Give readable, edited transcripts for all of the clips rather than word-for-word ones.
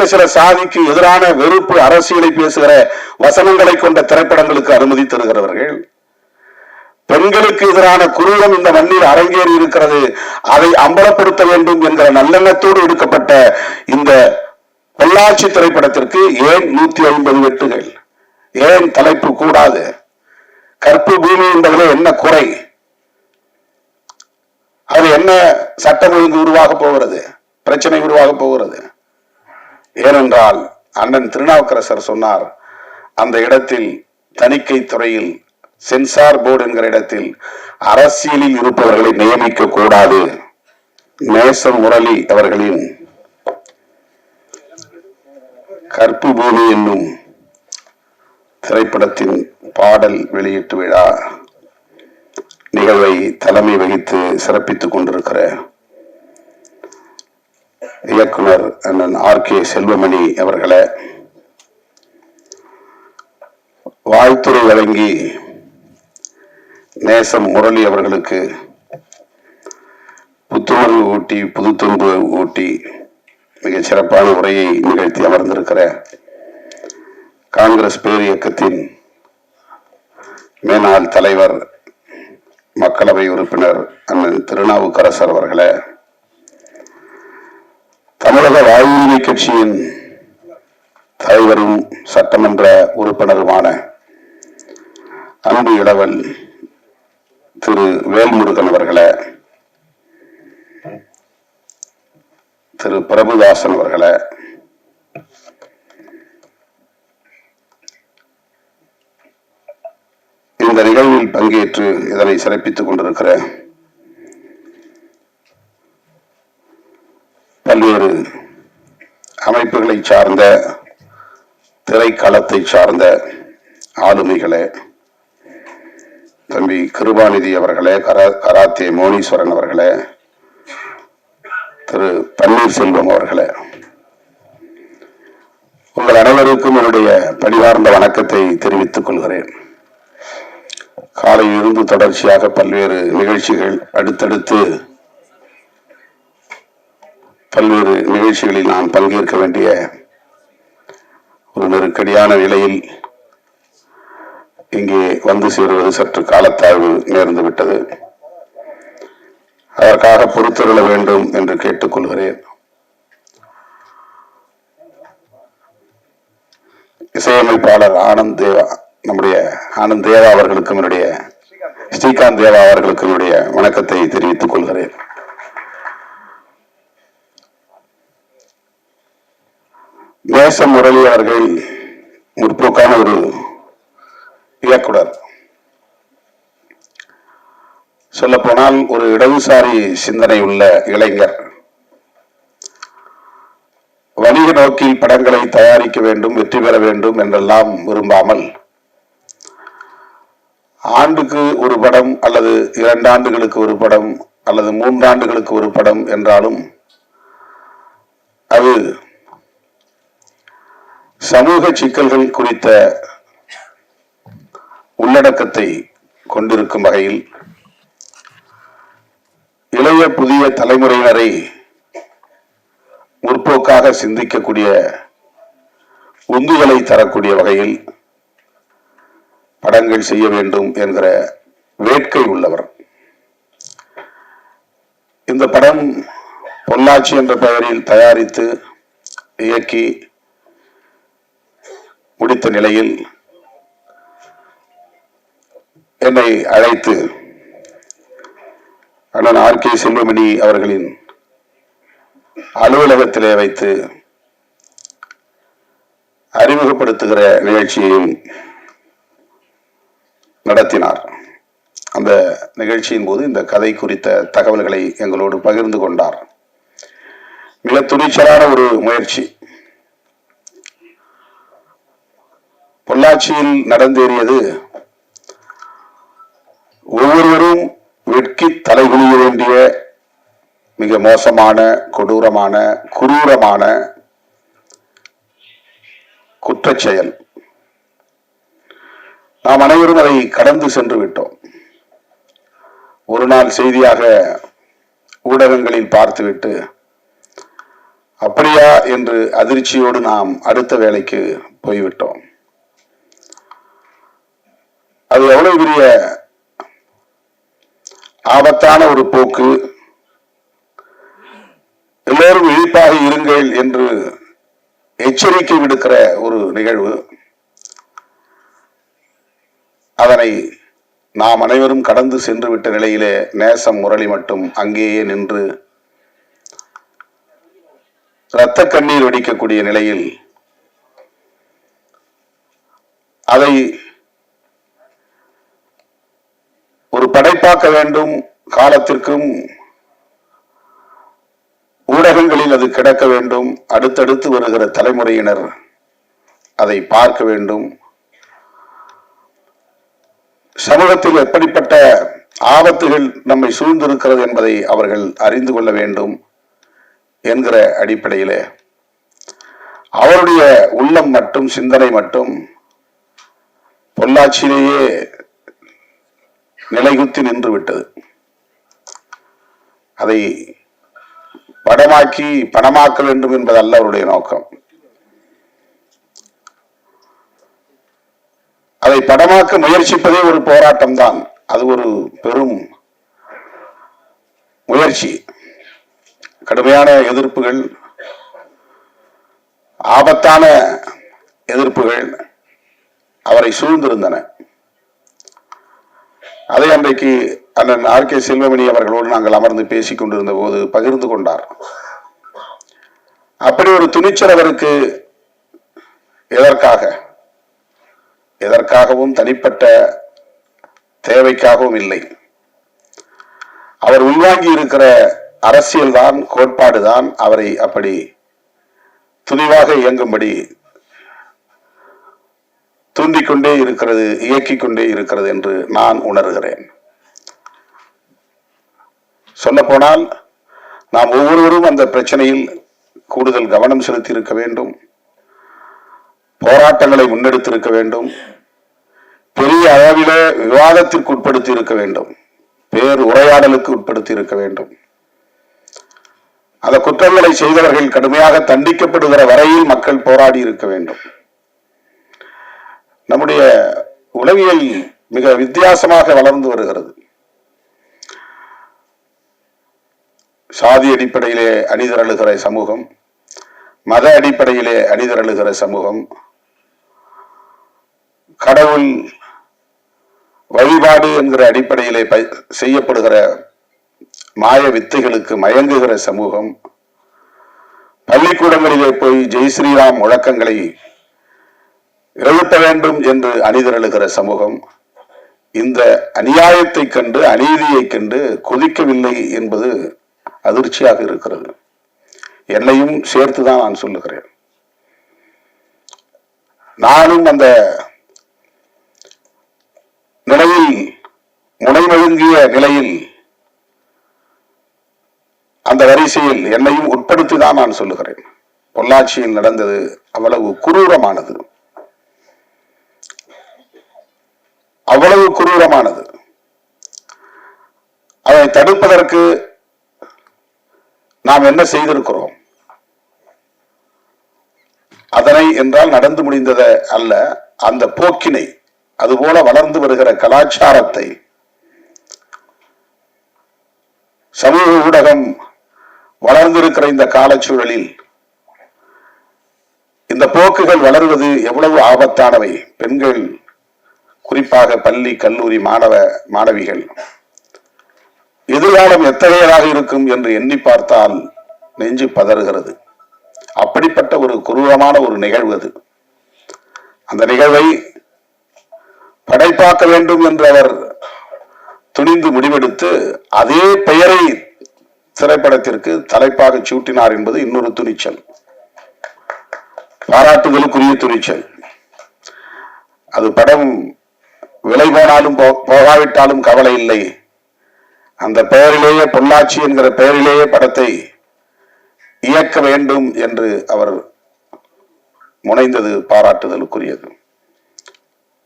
குறிப்பிட்ட சில சாதிக்கு எதிரான வெறுப்பு அரசியலை பேசுகிற வசனங்களை கொண்ட திரைப்படங்களுக்கு அனுமதி தருகிறவர்கள், பெண்களுக்கு எதிரான குரூரம் இந்த மண்ணில் அரங்கேறி இருக்கிறது, அதை அம்பலப்படுத்த வேண்டும் என்கிற நல்லெண்ணத்தோடு எடுக்கப்பட்ட இந்த பொள்ளாச்சி திரைப்படத்திற்கு ஏன் 150 வெட்டுகள்? ஏன் தலைப்பு கூடாது? கற்பு பூமி என்பதில் என்ன குறை? அது என்ன சட்டம் ஒழுங்கு உருவாக போகிறது? பிரச்சனை உருவாக போகிறது? ஏனென்றால் அண்ணன் திருநாவுக்கரசர் சொன்னார், அந்த இடத்தில் தணிக்கை துறையில் சென்சார் போர்டு என்கிற இடத்தில் அரசியலில் இருப்பவர்களை நியமிக்க கூடாது. நேசம் முரளி அவர்களின் கற்பு பூமி என்னும் திரைப்படத்தின் பாடல் வெளியீட்டு விழா நிகழ்வை தலைமை வகித்து சிறப்பித்துக் கொண்டிருக்கிற இயக்குனர் அண்ணன் RK செல்வமணி அவர்களை, வாழ்த்துறை வழங்கி நேசம் முரளி அவர்களுக்கு புத்துணர்வு ஊட்டி புதுத்துன்பு ஊட்டி மிக சிறப்பான உரையை நிகழ்த்தி அமர்ந்திருக்கிற காங்கிரஸ் பேர் இயக்கத்தின் மேனாள் தலைவர் மக்களவை உறுப்பினர் அண்ணன் திருநாவுக்கரசர் அவர்களை, தமிழக வாழ்வுரிமை கட்சியின் தலைவரும் சட்டமன்ற உறுப்பினருமான அன்பு இளவல் திரு வேல்முருகன் அவர்களை, திரு பிரபுதாசன் அவர்களை, இந்த நிகழ்வில் பங்கேற்று இதனை சிறப்பித்துக் கொண்டிருக்கிற பல்வேறு அமைப்புகளை சார்ந்த, திரைக்களத்தை சார்ந்த ஆளுமைகளே, தம்பி கிருபாநிதி அவர்களே, கராத்தே மோனீஸ்வரன் அவர்களே, திரு பன்னீர்செல்வம் அவர்களே, உங்கள் அனைவருக்கும் என்னுடைய பணிவார்ந்த வணக்கத்தை தெரிவித்துக் கொள்கிறேன். காலையில் இருந்து தொடர்ச்சியாக பல்வேறு நிகழ்ச்சிகள், அடுத்தடுத்து பல்வேறு நிகழ்ச்சிகளில் நான் பங்கேற்க வேண்டிய ஒரு நெருக்கடியான நிலையில் இங்கே வந்து சேருவது சற்று காலத்தாழ்வு நேர்ந்து விட்டது. அதற்காக பொறுத்தருள வேண்டும் என்று கேட்டுக்கொள்கிறேன். இசையமைப்பாளர் ஆனந்த் தேவா, நம்முடைய ஆனந்த் தேவா அவர்களுக்கும் என்னுடைய, ஸ்ரீகாந்த் தேவா அவர்களுக்கும் என்னுடைய வணக்கத்தை தெரிவித்துக் கொள்கிறேன். நேசம் முரளி அவர்கள் முற்போக்கான ஒரு இயக்குனர். சொல்ல போனால் ஒரு இடதுசாரி சிந்தனை உள்ள இளைஞர். வணிக நோக்கில் படங்களை தயாரிக்க வேண்டும், வெற்றி பெற வேண்டும் என்றெல்லாம் விரும்பாமல், ஆண்டுக்கு ஒரு படம் அல்லது 2 ஆண்டுகளுக்கு ஒரு படம் அல்லது 3 ஆண்டுகளுக்கு ஒரு படம் என்றாலும் அது சமூக சிக்கல்கள் குறித்த உள்ளடக்கத்தை கொண்டிருக்கும் வகையில் இளைய புதிய தலைமுறையினரை முற்போக்காக சிந்திக்கக்கூடிய உந்துதலை தரக்கூடிய வகையில் படங்கள் செய்ய வேண்டும் என்கிற வேட்கை உள்ளவர். இந்த படம் பொள்ளாச்சி என்ற பெயரில் தயாரித்து இயக்கி முடித்த நிலையில் என்னை அழைத்து அண்ணன் RK செல்வமணி அவர்களின் அலுவலகத்திலே வைத்து அறிமுகப்படுத்துகிற நிகழ்ச்சியையும் நடத்தினார். அந்த நிகழ்ச்சியின் போது இந்த கதை குறித்த தகவல்களை எங்களோடு பகிர்ந்து கொண்டார். மிக துணிச்சலான ஒரு முயற்சி. பொள்ளாச்சியில் நடந்தேறியது ஒவ்வொருவரும் வெட்கி தலைகுனிய வேண்டிய மிக மோசமான, கொடூரமான, குரூரமான குற்றச்செயல். நாம் அனைவரும் அதை கடந்து சென்று விட்டோம். ஒரு நாள் செய்தியாக ஊடகங்களில் பார்த்துவிட்டு அப்படியா என்று அதிர்ச்சியோடு நாம் அடுத்த வேலைக்கு போய்விட்டோம். அது எவ்வளவு பெரிய ஆபத்தான ஒரு போக்கு. எல்லோரும் விழிப்பாக இருங்கள் என்று எச்சரிக்கை விடுக்கிற ஒரு நிகழ்வு. அதனை நாம் அனைவரும் கடந்து சென்று விட்ட நிலையிலே நேசம் முரளி மட்டும் அங்கேயே நின்று இரத்த கண்ணீர் வெடிக்கக்கூடிய நிலையில் அதை ஒரு படைப்பாக்க வேண்டும். காலத்திற்கும் ஊடகங்களில் அது கிடக்க வேண்டும். அடுத்தடுத்து வருகிற தலைமுறையினர் அதை பார்க்க வேண்டும். சமூகத்தில் எப்படிப்பட்ட ஆபத்துகள் நம்மை சூழ்ந்திருக்கிறது என்பதை அவர்கள் அறிந்து கொள்ள வேண்டும் என்கிற அடிப்படையிலே அவருடைய உள்ளம் மட்டும் சிந்தனை மட்டும் பொள்ளாச்சியிலேயே நிலைகுத்தி நின்று விட்டது. அதை படமாக்கி பணமாக்க வேண்டும் என்பதல்ல அவருடைய நோக்கம். அதை படமாக்க முயற்சிப்பதே ஒரு போராட்டம் தான். அது ஒரு பெரும் முயற்சி. கடுமையான எதிர்ப்புகள், ஆபத்தான எதிர்ப்புகள் அவரை சூழ்ந்திருந்தன. அதை அன்றைக்கு அண்ணன் ஆர்.கே. செல்வமணி அவர்களோடு நாங்கள் அமர்ந்து பேசிக் கொண்டிருந்த போது பகிர்ந்து கொண்டார். அப்படி ஒரு துணிச்சல் அவருக்கு எதற்காகவும் தனிப்பட்ட தேவைக்காகவும் இல்லை. அவர் உள்வாங்கி இருக்கிற அரசியல் தான், கோட்பாடுதான் அவரை அப்படி துணிவாக இயங்கும்படி தூண்டிக்கொண்டே இருக்கிறது, இயக்கிக் கொண்டே இருக்கிறது என்று நான் உணர்கிறேன். சொல்ல போனால் நாம் ஒவ்வொருவரும் அந்த பிரச்சனையில் கூடுதல் கவனம் செலுத்தி இருக்க வேண்டும். போராட்டங்களை முன்னெடுத்திருக்க வேண்டும். பெரிய அளவிலே விவாதத்திற்கு உட்படுத்தி இருக்க வேண்டும். பேர் உரையாடலுக்கு உட்படுத்தி இருக்க வேண்டும். அந்த குற்றங்களை செய்தவர்கள் கடுமையாக தண்டிக்கப்படுகிற வரையில் மக்கள் போராடி இருக்க வேண்டும். நம்முடைய உளவியல் மிக வித்தியாசமாக வளர்ந்து வருகிறது. சாதி அடிப்படையிலே அணிதிரளுகிற சமூகம், மத அடிப்படையிலே அணிதிரளுகிற சமூகம், கடவுள் வழிபாடு என்கிற அடிப்படையிலே செய்யப்படுகிற மாய வித்தைகளுக்கு மயங்குகிற சமூகம், பள்ளிக்கூடங்களிலே போய் ஜெய் ஸ்ரீராம் முழக்கங்களை எழுப்ப வேண்டும் என்று அணிதிரளுகிற சமூகம், இந்த அநியாயத்தை கண்டு அநீதியை கண்டு கொதிக்கவில்லை என்பது அதிர்ச்சியாக இருக்கிறது. என்னையும் சேர்த்துதான் நான் சொல்லுகிறேன். நானும் அந்த நிலையில் முனைமழுங்கிய நிலையில் அந்த வரிசையில் என்னையும் உட்படுத்திதான் நான் சொல்லுகிறேன். பொள்ளாச்சியில் நடந்தது அவ்வளவு குரூரமானது, அவ்வளவு குரூரமானது. அதை தடுப்பதற்கு நாம் என்ன செய்திருக்கிறோம்? அதனை என்றால் நடந்து முடிந்ததை அல்ல, அந்த போக்கினை, அதுபோல வளர்ந்து வருகிற கலாச்சாரத்தை சமூக ஊடகம் வளர்ந்திருக்கிற இந்த காலச்சூழலில் இந்த போக்குகள் வளர்வது எவ்வளவு ஆபத்தானவை. பெண்கள், குறிப்பாக பள்ளி கல்லூரி மாணவிகள் எதிர்காலம் எத்தகையதாக இருக்கும் என்று எண்ணி பார்த்தால் நெஞ்சு பதறுகிறது. அப்படிப்பட்ட ஒரு கொடூரமான ஒரு நிகழ்வு அது. அந்த நிகழ்வை படைப்பாக்க வேண்டும் என்று அவர் துணிந்து முடிவெடுத்து அதே பெயரை திரைப்படத்திற்கு தலைப்பாக சூட்டினார் என்பது இன்னொரு துணிச்சல், பாராட்டுதலுக்குரிய துணிச்சல். அது படம் விலை போனாலும் போகாவிட்டாலும் கவலை இல்லை, அந்த பெயரிலேயே, பொள்ளாச்சி என்கிற பெயரிலேயே படத்தை இயக்க வேண்டும் என்று அவர் முனைந்தது பாராட்டுதலுக்குரியது.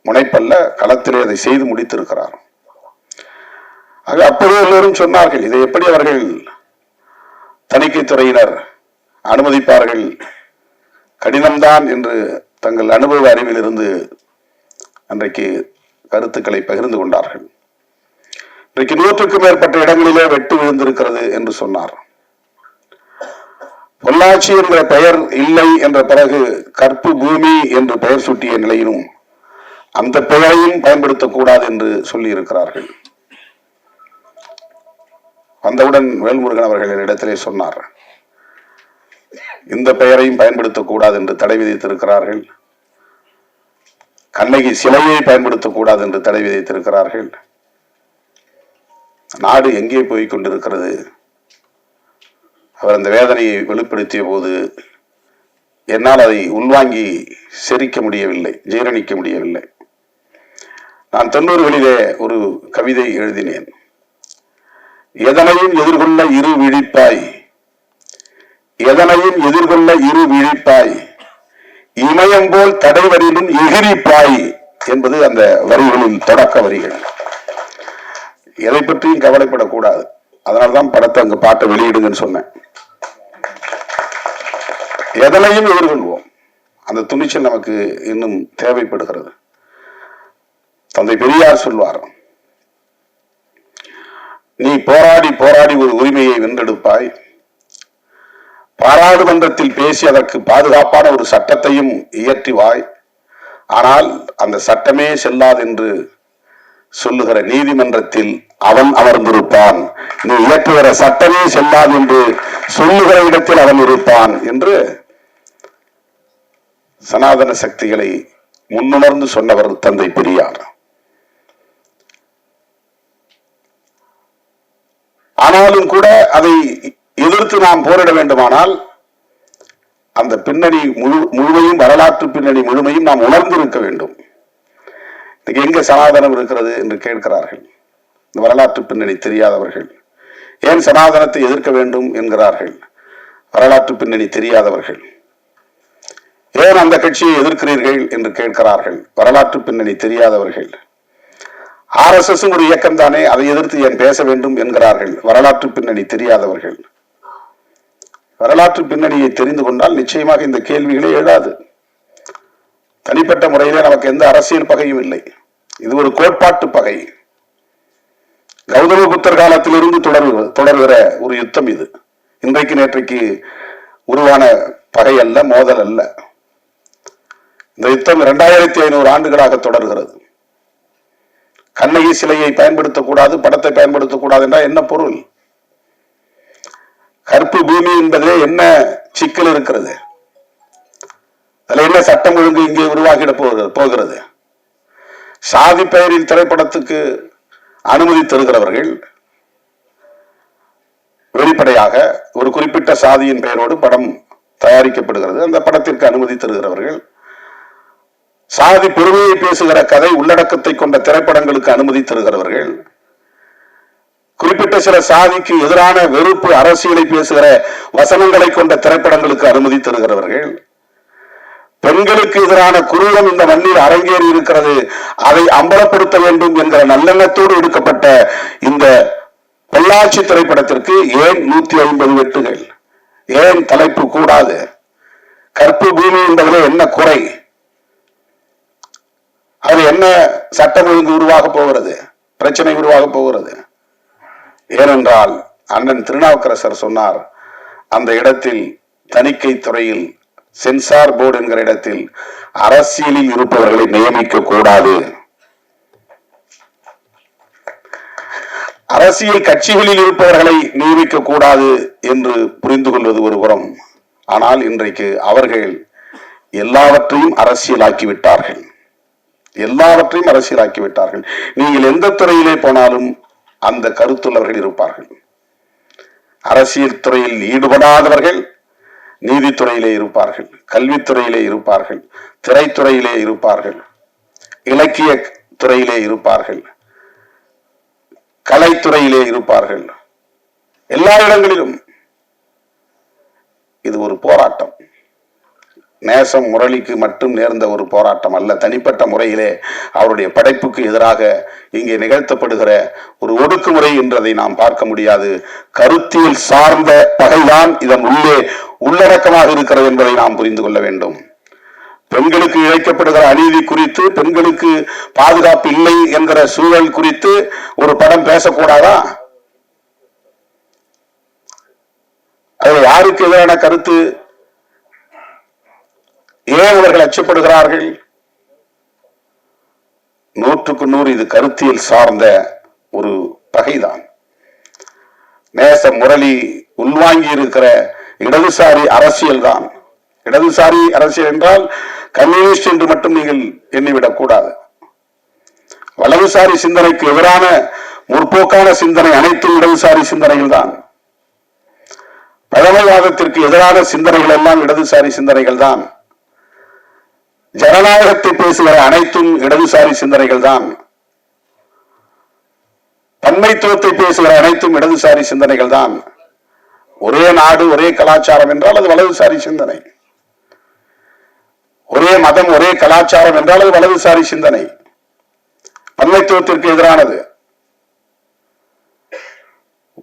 முனைப்பல்ல, களத்திலே அதை செய்து முடித்திருக்கிறார். ஆக அப்போது எல்லோரும் சொன்னார்கள், இதை எப்படி அவர்கள் தணிக்கைத்துறையினர் அனுமதிப்பார்கள் கடினம்தான் என்று தங்கள் அனுபவ அறிவில் இருந்து அன்றைக்கு கருத்துக்களை பகிர்ந்து கொண்டார்கள். இன்றைக்கு 100க்கும் மேற்பட்ட இடங்களிலே வெட்டு விழுந்திருக்கிறது என்று சொன்னார். பொள்ளாச்சி என்ற பெயர் இல்லை என்ற பிறகு கற்பு பூமி என்று பெயர் சூட்டிய நிலையிலும் அந்த பெயரையும் பயன்படுத்தக்கூடாது என்று சொல்லி இருக்கிறார்கள். வந்தவுடன் வேல்முருகன் அவர்கள் என்னிடத்திலே சொன்னார், இந்த பெயரையும் பயன்படுத்தக்கூடாது என்று தடை விதித்திருக்கிறார்கள். கண்ணகி சிலையை பயன்படுத்தக்கூடாது என்று தடை விதித்திருக்கிறார்கள். நாடு எங்கே போய் கொண்டிருக்கிறது? அவர் அந்த வேதனையை வெளிப்படுத்திய போது என்னால் அதை உள்வாங்கி செரிக்க முடியவில்லை, ஜீரணிக்க முடியவில்லை. நான் 90களிலே ஒரு கவிதை எழுதினேன். எதனையும் எதிர்கொள்ள இரு விழிப்பாய், எதனையும் எதிர்கொள்ள இரு விழிப்பாய், இமயம் போல் தடைவரிலும் எகிரிப்பாய் என்பது அந்த வரிகளின் தொடக்க வரிகள். எதை பற்றியும் கவலைப்படக்கூடாது. அதனால்தான் படத்தை அங்கு பாட்டை வெளியிடுங்கன்னு சொன்னேன். எதனையும் எதிர்கொள்வோம். அந்த துணிச்சல் நமக்கு இன்னும் தேவைப்படுகிறது. தந்தை பெரியார் சொல்வார், நீ போராடி போராடி ஒரு உரிமையை வென்றெடுப்பாய், பாராளுமன்றத்தில் பேசி அதற்கு பாதுகாப்பான ஒரு சட்டத்தையும் இயற்றுவாய். ஆனால் அந்த சட்டமே செல்லாது என்று சொல்லுகிற நீதிமன்றத்தில் அவன் அமர்ந்திருப்பான். நீ இயற்றுகிற சட்டமே செல்லாது என்று சொல்லுகிற இடத்தில் அவன் இருப்பான் என்று சனாதன சக்திகளை முன்னுணர்ந்து சொன்னவர் தந்தை பெரியார். ஆனாலும் கூட அதை எதிர்த்து நாம் போரிட வேண்டுமானால் அந்த பின்னணி முழுமையும், வரலாற்று பின்னணி முழுமையும் நாம் உணர்ந்திருக்க வேண்டும். எங்க சனாதனம் இருக்கிறது என்று கேட்கிறார்கள். இந்த வரலாற்று பின்னணி தெரியாதவர்கள். ஏன் சனாதனத்தை எதிர்க்க வேண்டும் என்கிறார்கள்? வரலாற்று பின்னணி தெரியாதவர்கள். ஏன் அந்த கட்சியை எதிர்க்கிறீர்கள் என்று கேட்கிறார்கள்? வரலாற்று பின்னணி தெரியாதவர்கள். RSS ஒரு இயக்கம் தானே, அதை எதிர்த்து ஏன் பேச வேண்டும் என்கிறார்கள்? வரலாற்று பின்னணி தெரியாதவர்கள். வரலாற்று பின்னணியை தெரிந்து கொண்டால் நிச்சயமாக இந்த கேள்விகளே எழாது. தனிப்பட்ட முறையிலே நமக்கு எந்த அரசியல் பகையும் இல்லை. இது ஒரு கோட்பாட்டு பகை. கௌதம புத்தர் காலத்திலிருந்து தொடர்கிற ஒரு யுத்தம் இது. இன்றைக்கு நேற்றைக்கு உருவான பகை அல்ல, மோதல் அல்ல. இந்த யுத்தம் 2500 ஆண்டுகளாக தொடர்கிறது. கண்ணகி சிலையை பயன்படுத்தக்கூடாது, படத்தை பயன்படுத்தக்கூடாது என்றால் என்ன பொருள்? கற்பு பூமி என்பதே என்ன சிக்கல் இருக்கிறது? அதுல என்ன சட்டம் ஒழுங்கு இங்கே உருவாகிட போகிறது? சாதி பெயரில் திரைப்படத்துக்கு அனுமதி தருகிறவர்கள் வெளிப்படையாக ஒரு குறிப்பிட்ட சாதியின் பெயரோடு படம் தயாரிக்கப்படுகிறது. அந்த படத்திற்கு அனுமதி தருகிறவர்கள் சாதி பெருமையை பேசுகிற கதை உள்ளடக்கத்தை கொண்ட திரைப்படங்களுக்கு அனுமதி தருகிறவர்கள், குறிப்பிட்ட சில சாதிக்கு எதிரான வெறுப்பு அரசியலை பேசுகிற வசனங்களை கொண்ட திரைப்படங்களுக்கு அனுமதி தருகிறவர்கள், பெண்களுக்கு எதிரான குரூரம் இந்த மண்ணில் அரங்கேறி இருக்கிறது, அதை அம்பலப்படுத்த வேண்டும் என்கிற நல்லெண்ணத்தோடு எடுக்கப்பட்ட இந்த பொள்ளாச்சி திரைப்படத்திற்கு ஏன் 150 வெட்டுகள்? ஏன் தலைப்பு கூடாது? கற்பு பூமி என்பதில் என்ன குறை? அது என்ன சட்டம் ஒழுங்கு உருவாக போகிறது? பிரச்சனை உருவாக போகிறது? ஏனென்றால் அண்ணன் திருநாவுக்கரசர் சொன்னார், அந்த இடத்தில் தணிக்கை துறையில் சென்சார் போர்டு என்கிற இடத்தில் அரசியலில் இருப்பவர்களை நியமிக்க கூடாது. அரசியல் கட்சிகளில் இருப்பவர்களை நியமிக்க கூடாது என்று புரிந்து கொள்வது ஒரு புறம். ஆனால் இன்றைக்கு அவர்கள் எல்லாவற்றையும் அரசியலாக்கிவிட்டார்கள். எல்லாவற்றையும் அரசியலாக்கிவிட்டார்கள். நீங்கள் எந்த துறையிலே போனாலும் அந்த கருத்துள்ளவர்கள் இருப்பார்கள். அரசியல் துறையில் ஈடுபடாதவர்கள் நீதித்துறையிலே இருப்பார்கள், கல்வித்துறையிலே இருப்பார்கள், திரைத்துறையிலே இருப்பார்கள், இலக்கிய துறையிலே இருப்பார்கள், கலைத்துறையிலே இருப்பார்கள். எல்லா இடங்களிலும் இது ஒரு போராட்டம். நேசம் முரளிக்கு மட்டும் நேர்ந்த ஒரு போராட்டம் அல்ல. தனிப்பட்ட முறையிலே அவருடைய படைப்புக்கு எதிராக இங்கே நிகழ்த்தப்படுகிற ஒரு ஒடுக்குமுறை என்றதை நாம் பார்க்க முடியாது. கருத்தியல் சார்ந்த பகைதான் இதன் உள்ளே உள்ளடக்கமாக இருக்கிறது என்பதை நாம் புரிந்து கொள்ள வேண்டும். பெண்களுக்கு இழைக்கப்படுகிற அநீதி குறித்து, பெண்களுக்கு பாதுகாப்பு இல்லை என்கிற சூழல் குறித்து ஒரு படம் பேசக்கூடாதா? அது யாருக்கு எதிரான கருத்து? ஏன் அவர்கள் அச்சப்படுகிறார்கள்? 100க்கு 100 இது கருத்தியல் சார்ந்த ஒரு பகைதான். நேச முரளி உள்வாங்கி இருக்கிற இடதுசாரி அரசியல் தான். இடதுசாரி அரசியல் என்றால் கம்யூனிஸ்ட் என்று மட்டும் நீங்கள் எண்ணிவிடக் கூடாது. வலதுசாரி சிந்தனைக்கு எதிரான முற்போக்கான சிந்தனை அனைத்தும் இடதுசாரி சிந்தனைகள் தான். பழமைவாதத்திற்கு எதிரான சிந்தனைகள் எல்லாம் இடதுசாரி சிந்தனைகள் தான். ஜனநாயகத்தை பேசுகிற அனைத்தும் இடதுசாரி சிந்தனைகள் தான். பன்மைத்துவத்தை பேசுகிற அனைத்தும் இடதுசாரி சிந்தனைகள் தான். ஒரே நாடு ஒரே கலாச்சாரம் என்றால் அது வலதுசாரி சிந்தனை. ஒரே மதம் ஒரே கலாச்சாரம் என்றால் அது வலதுசாரி சிந்தனை, பன்மைத்துவத்திற்கு எதிரானது.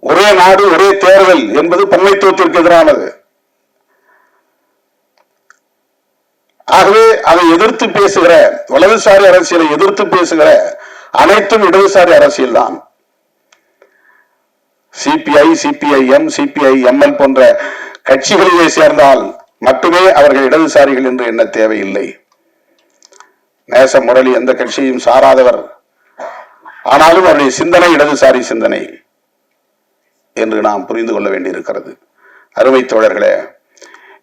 ஒரே நாடு ஒரே தேர்தல் என்பது பன்மைத்துவத்திற்கு எதிரானது. ஆகவே அதை எதிர்த்து பேசுகிற, வலதுசாரி அரசியலை எதிர்த்து பேசுகிற அனைத்தும் இடதுசாரி அரசியல் தான். சிபிஐ, சிபிஐஎம், சிபிஐஎம்எல் போன்ற கட்சிகளிலே சேர்ந்தால் மட்டுமே அவர்கள் இடதுசாரிகள் என்று எண்ண தேவையில்லை. நேச முரளி எந்த கட்சியும் சாராதவர், ஆனாலும் அவருடைய சிந்தனை இடதுசாரி சிந்தனை என்று நாம் புரிந்து கொள்ள வேண்டியிருக்கிறது. அருமை தோழர்களே,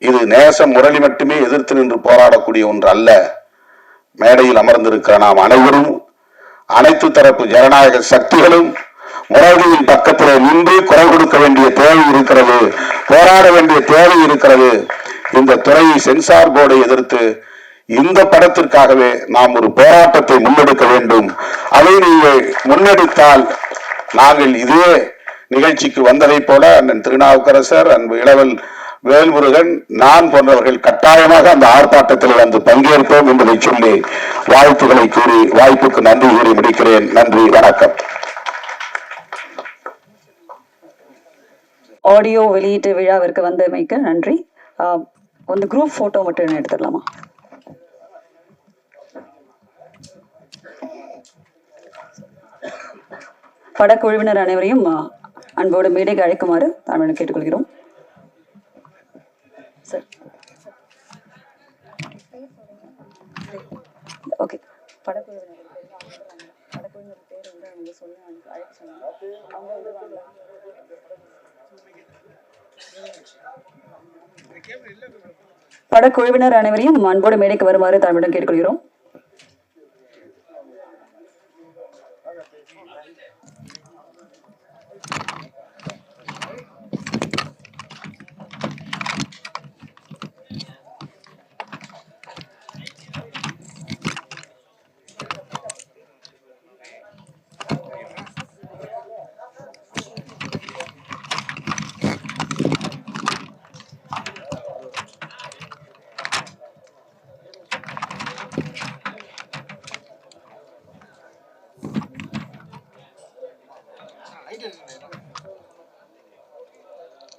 இது நேச முரளி மட்டுமே எதிர்த்து நின்று போராடக்கூடிய ஒன்று அல்ல. மேடையில் அமர்ந்திருக்கிற நாம் அனைவரும், அனைத்து தரப்பு ஜனநாயக சக்திகளும் முரளியின் பக்கத்திலே நின்று குரல் கொடுக்க வேண்டிய தேவை இருக்கிறது, போராட வேண்டிய தேவை இருக்கிறது. இந்த துறையை சென்சார் போர்டை எதிர்த்து இந்த படத்திற்காகவே நாம் ஒரு போராட்டத்தை முன்னெடுக்க வேண்டும். அதை நீங்கள் முன்னெடுத்தால் நாங்கள் இதே நிகழ்ச்சிக்கு வந்ததை போல அண்ணன் திருநாவுக்கரசர், அன்பு இளவல் வேல்முருகன், நான் போன்றவர்கள் கட்டாயமாக அந்த ஆர்ப்பாட்டத்தில் வந்து பங்கேற்போம் என்பதை சொல்லி வாழ்த்துக்களை கூறி வாய்ப்புக்கு நன்றி கூறி முடிக்கிறேன். நன்றி, வணக்கம். ஆடியோ வெளியீட்டு விழாவிற்கு வந்தமைக்கு நன்றி. ಒಂದು குரூப் போட்டோ மட்டும் எடுத்துடலாமா? படக்குழுவினர் அனைவரையும் அன்போடு மேடைக்கு அழைக்குமாறு தாழ்மையுடன் கேட்டுக்கொள்கிறோம். Sir, okay. படக்குழுவினர் பேர் வந்து அவங்க சொல்லி அழைக்க சொன்னாங்க. அவங்க வந்து படக்குழுவினர் அனைவரையும் அன்போடு மேடைக்கு வருமாறு தாழ்மையுடன் கேட்டுக்கொள்கிறோம்.